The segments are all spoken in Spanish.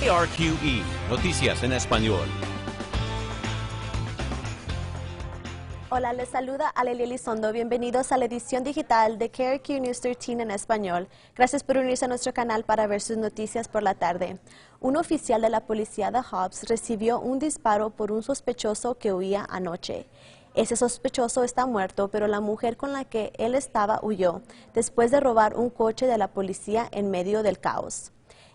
KRQE, Noticias en Español. Hola, les saluda Alelia Elizondo. Bienvenidos a la edición digital de KRQ News 13 en español. Gracias por unirse a nuestro canal para ver sus noticias por la tarde. Un oficial de la policía de Hobbs recibió un disparo por un sospechoso que huía anoche. Ese sospechoso está muerto, pero la mujer con la que él estaba huyó después de robar un coche de la policía en medio del caos.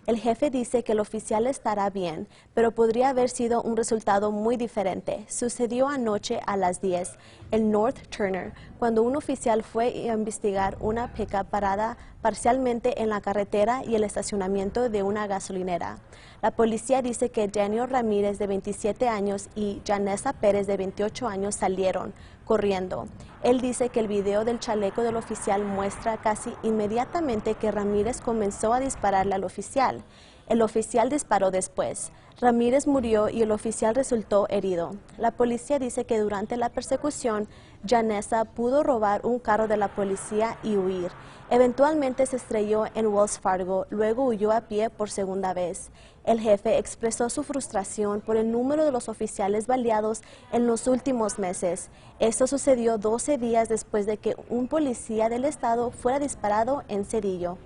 El jefe dice que el oficial estará bien, pero podría haber sido un resultado muy diferente. Sucedió anoche a las 10 en North Turner, cuando un oficial fue a investigar una pickup parada parcialmente en la carretera y el estacionamiento de una gasolinera. La policía dice que Daniel Ramírez, de 27 años, y Janessa Pérez, de 28 años, salieron corriendo. Él dice que el video del chaleco del oficial muestra casi inmediatamente que Ramírez comenzó a dispararle al oficial. El oficial disparó después. Ramírez murió y el oficial resultó herido. La policía dice que durante la persecución, Janessa pudo robar un carro de la policía y huir. Eventualmente se estrelló en Wells Fargo, luego huyó a pie por segunda vez. El jefe expresó su frustración por el número de los oficiales baleados en los últimos meses. Esto sucedió 12 días después de que un policía del estado fuera disparado en Cedillo.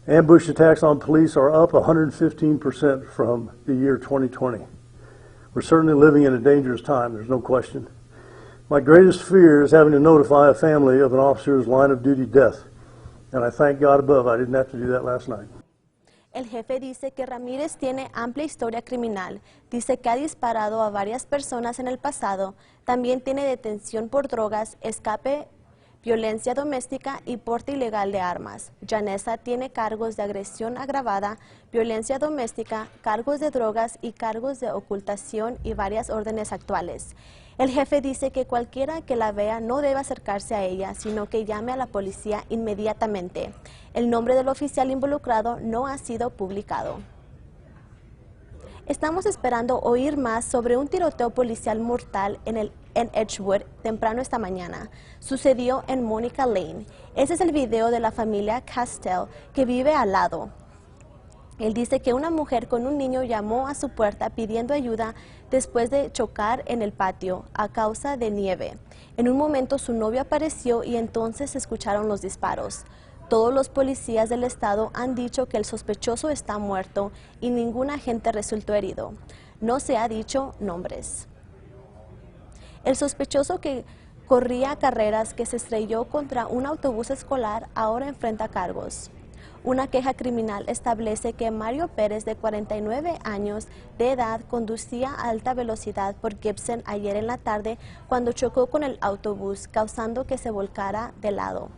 Ambush attacks on police are up 115% from the year 2020. We're certainly living in a dangerous time, there's no question. My greatest fear is having to notify a family of an officer's line-of-duty death, and I thank God above I didn't have to do that last night. El jefe dice que Ramírez tiene amplia historia criminal. Dice que ha disparado a varias personas en el pasado. También tiene detención por drogas, escape, violencia doméstica y porte ilegal de armas. Janessa tiene cargos de agresión agravada, violencia doméstica, cargos de drogas y cargos de ocultación y varias órdenes actuales. El jefe dice que cualquiera que la vea no debe acercarse a ella, sino que llame a la policía inmediatamente. El nombre del oficial involucrado no ha sido publicado. Estamos esperando oír más sobre un tiroteo policial mortal en Edgewood temprano esta mañana. Sucedió en Monica Lane. Ese es el video de la familia Castell que vive al lado. Él dice que una mujer con un niño llamó a su puerta pidiendo ayuda después de chocar en el patio a causa de nieve. En un momento su novio apareció y entonces se escucharon los disparos. Todos los policías del estado han dicho que el sospechoso está muerto y ningún agente resultó herido. No se ha dicho nombres. El sospechoso que corría carreras que se estrelló contra un autobús escolar ahora enfrenta cargos. Una queja criminal establece que Mario Pérez, de 49 años de edad, conducía a alta velocidad por Gibson ayer en la tarde cuando chocó con el autobús, causando que se volcara de lado.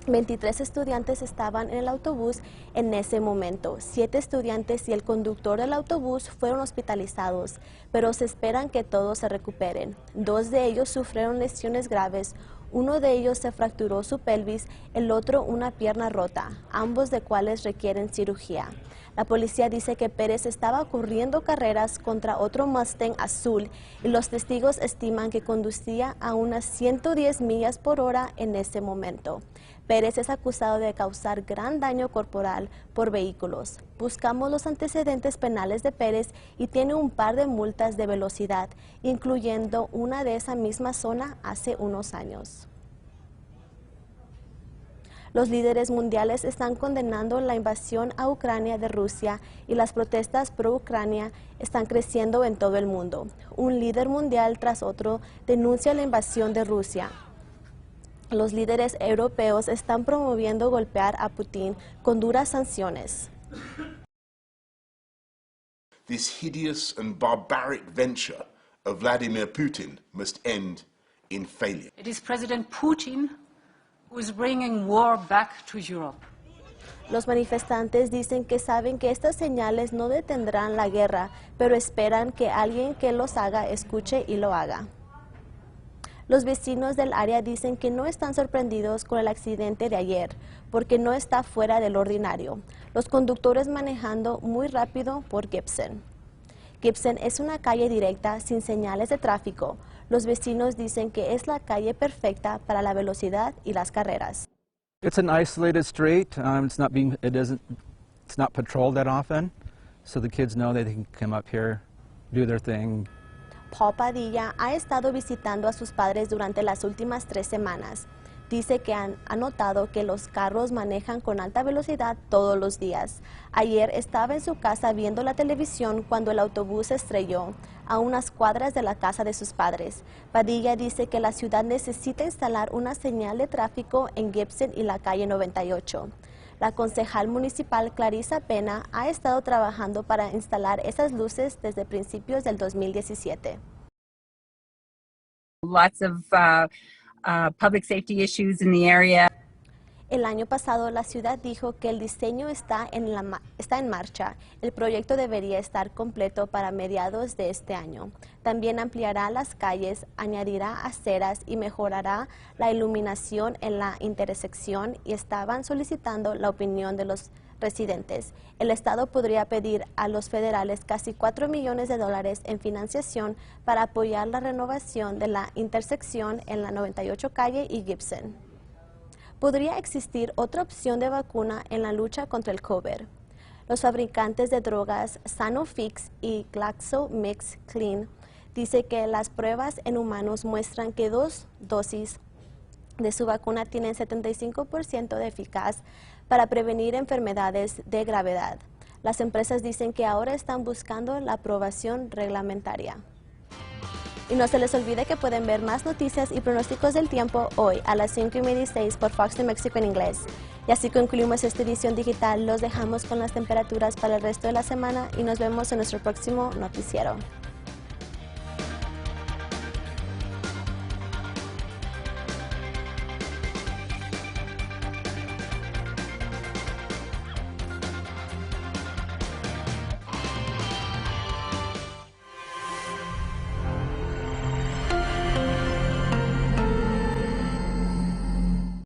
23 estudiantes estaban en el autobús en ese momento. 7 estudiantes y el conductor del autobús fueron hospitalizados, pero se esperan que todos se recuperen. 2 de ellos sufrieron lesiones graves. Uno de ellos se fracturó su pelvis, el otro una pierna rota, ambos de cuales requieren cirugía. La policía dice que Pérez estaba corriendo carreras contra otro Mustang azul y los testigos estiman que conducía a unas 110 millas por hora en ese momento. Pérez es acusado de causar gran daño corporal por vehículos. Buscamos los antecedentes penales de Pérez y tiene un par de multas de velocidad, incluyendo una de esa misma zona hace unos años. Los líderes mundiales están condenando la invasión a Ucrania de Rusia y las protestas pro-Ucrania están creciendo en todo el mundo. Un líder mundial tras otro denuncia la invasión de Rusia. Los líderes europeos están promoviendo golpear a Putin con duras sanciones. This hideous and barbaric venture of Vladimir Putin must end in failure. It is President Putin who is bringing war back to Europe. Los manifestantes dicen que saben que estas señales no detendrán la guerra, pero esperan que alguien que los haga escuche y lo haga. Los vecinos del área dicen que no están sorprendidos con el accidente de ayer, porque no está fuera del ordinario. Los conductores manejando muy rápido por Gibson. Gibson es una calle directa sin señales de tráfico. Los vecinos dicen que es la calle perfecta para la velocidad y las carreras. It's an isolated street. It's not patrolled that often, so the kids know that they can come up here, do their thing. Paul Padilla ha estado visitando a sus padres durante las últimas 3 semanas. Dice que ha notado que los carros manejan con alta velocidad todos los días. Ayer estaba en su casa viendo la televisión cuando el autobús se estrelló a unas cuadras de la casa de sus padres. Padilla dice que la ciudad necesita instalar una señal de tráfico en Gibson y la calle 98. La concejal municipal Clarissa Pena ha estado trabajando para instalar esas luces desde principios del 2017. Lots of public safety issues in the area. El año pasado, la ciudad dijo que el diseño está en marcha. El proyecto debería estar completo para mediados de este año. También ampliará las calles, añadirá aceras y mejorará la iluminación en la intersección y estaban solicitando la opinión de los residentes. El Estado podría pedir a los federales casi $4 millones en financiación para apoyar la renovación de la intersección en la 98 calle y Gibson. Podría existir otra opción de vacuna en la lucha contra el COVID. Los fabricantes de drogas Sanofi y GlaxoSmithKline dicen que las pruebas en humanos muestran que 2 dosis de su vacuna tienen 75% de eficaz para prevenir enfermedades de gravedad. Las empresas dicen que ahora están buscando la aprobación reglamentaria. Y no se les olvide que pueden ver más noticias y pronósticos del tiempo hoy a las 5:16 por Fox New Mexico en inglés. Y así concluimos esta edición digital. Los dejamos con las temperaturas para el resto de la semana y nos vemos en nuestro próximo noticiero.